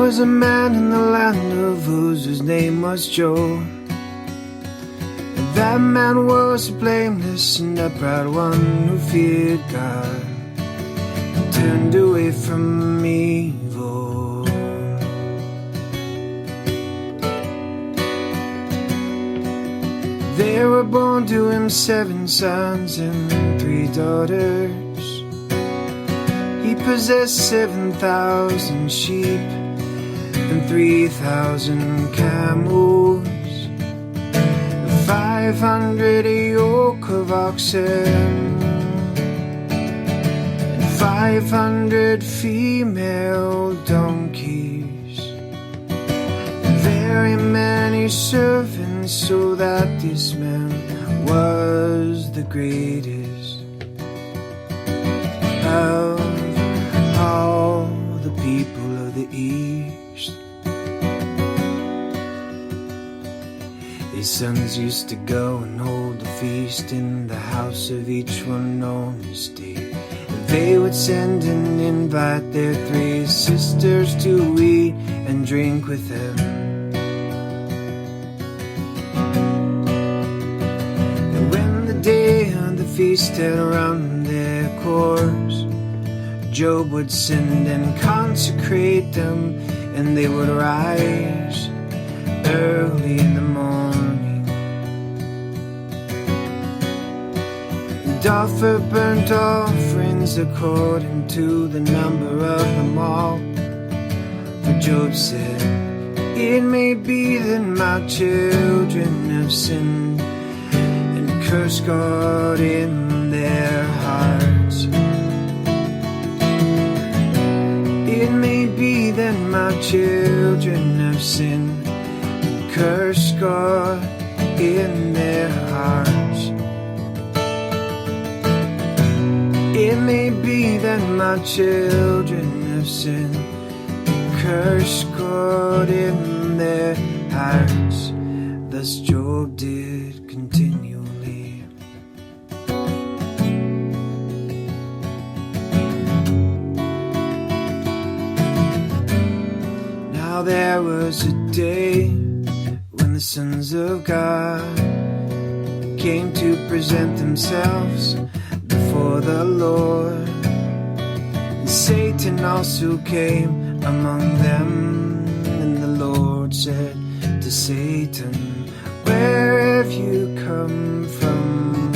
was a man in the land of Uz whose name was Job. And that man was blameless and upright, one who feared God and turned away from evil. There were born to him 7 sons and 3 daughters. He possessed 7,000 sheep and 3,000 camels, 500 yoke of oxen, and 500 female donkeys, and very many servants, so that this man was the greatest of all the people of the East. His sons used to go and hold a feast in the house of each one on his day. And they would send and invite their 3 sisters to eat and drink with them. And when the day of the feast had run their course, Job would send and consecrate them, and they would rise early in the morning and offer burnt offerings according to the number of them all. For Job said, it may be that my children have sinned and cursed God in their hearts. It may be that my children have sinned and cursed God in their hearts. It may be that my children have sinned and cursed God in their hearts. Thus Job did continually. Now there was a day when the sons of God came to present themselves before the Lord. And Satan also came among them. And the Lord said to Satan, where have you come from?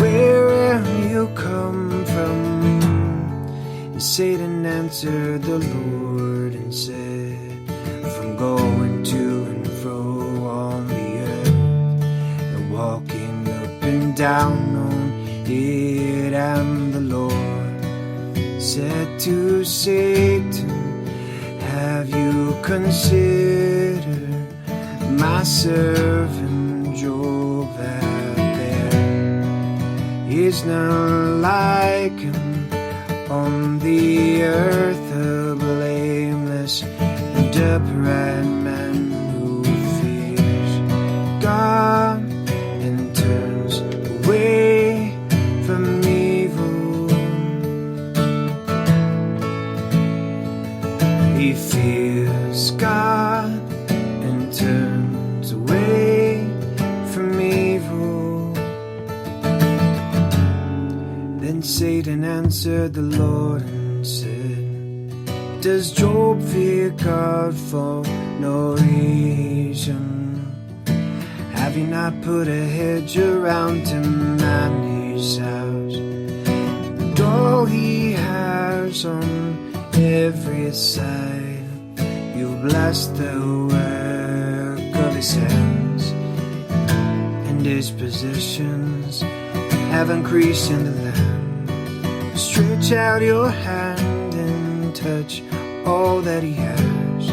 Where have you come from? And Satan answered the Lord and said, from going to and fro on the earth, and walking up and down on it. And the Lord said to Satan, have you considered my servant Job, that there is none like him on the earth, a blameless and upright man who fears God and turns away from evil. He fears God and turns away from evil. Then Satan answered the Lord and said, does Job fear God for no reason? Have you not put a hedge around him and his house, and all he has on every side? You bless the work of his hands, and his possessions have increased in the land. Stretch out your hand and touch all that he has,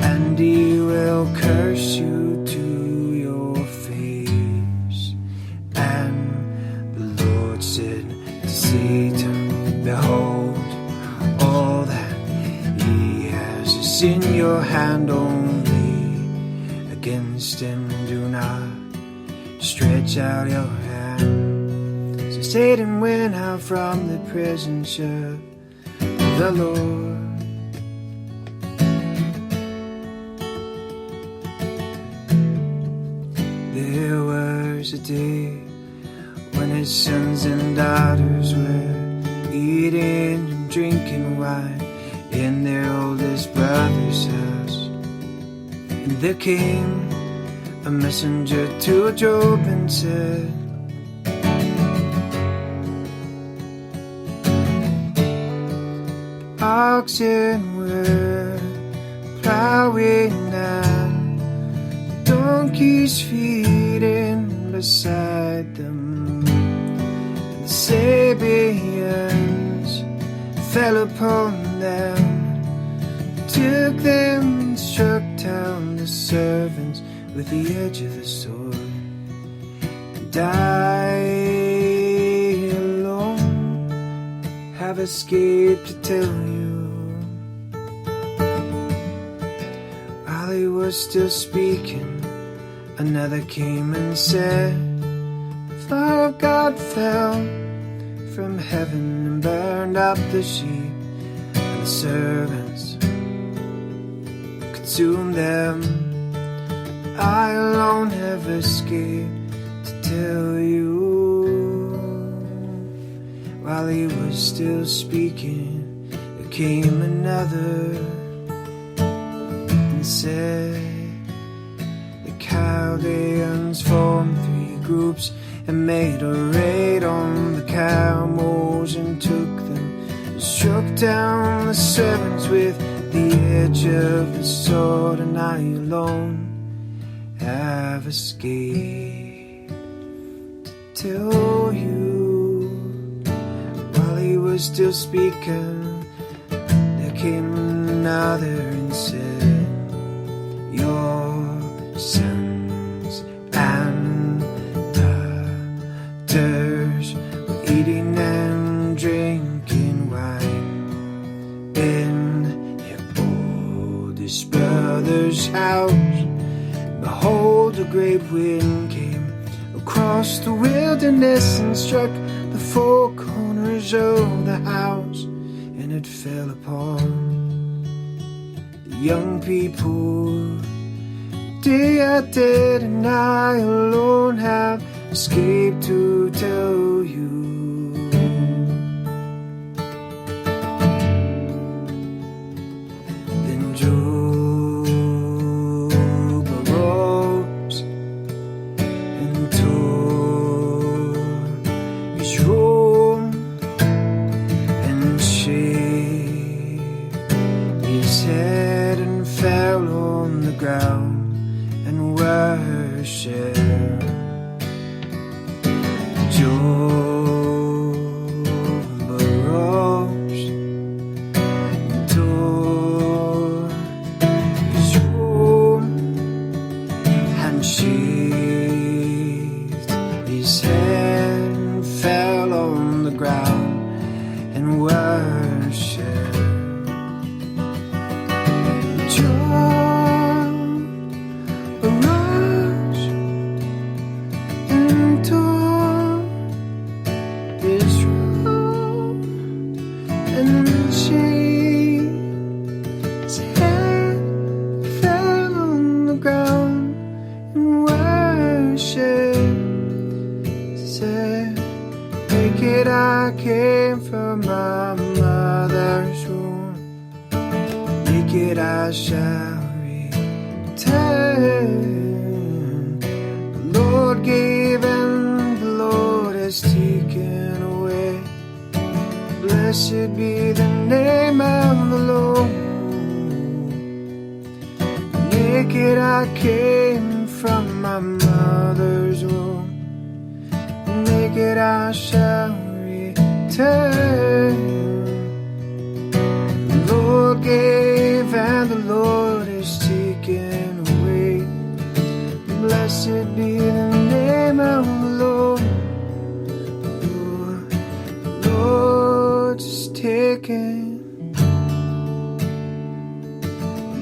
and he will curse you to your face. And the Lord said to Satan, behold, all that he has is in your hand, only against him do not stretch out your hand. So Satan went out from the presence of the Lord. There was a day when his sons and daughters were eating and drinking wine in their oldest brother's house. And there came a messenger to Job and said, oxen were plowing and donkeys feeding beside them, and the Sabians fell upon them, took them and struck down the servants with the edge of the sword. And I alone have escaped to tell you. While he was still speaking, another came and said, the fire of God fell from heaven and burned up the sheep, and the servants consumed them. I alone have escaped to tell you. While he was still speaking, there came another and said, the Chaldeans formed 3 groups and made a raid on the camels and took them and struck down the servants with the edge of the sword, and I alone have escaped to tell you. While he was still speaking, there came another and said, your sons and daughters were eating and drinking wine in your oldest brother's house. Behold, a great wind came across the wilderness and struck the 4 corners of the house, and it fell upon the young people. They are dead, and I alone have escaped to tell you. Then Job arose and tore his robe and shaved his head and fell on the ground and worship. Job arose and tore his robe and shaved his head and fell on the ground and worship. I came from my mother's womb, naked I shall return. The Lord gave and the Lord has taken away. Blessed be the name of the Lord. Naked I came from my mother's womb, naked I shall return. The Lord gave and the Lord has taken away. Blessed be the name of the Lord. The Lord has taken.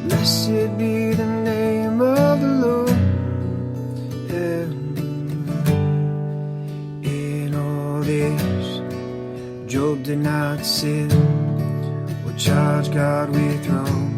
Blessed be the name of the Lord. In all this, Job did not sin or charge God we throw.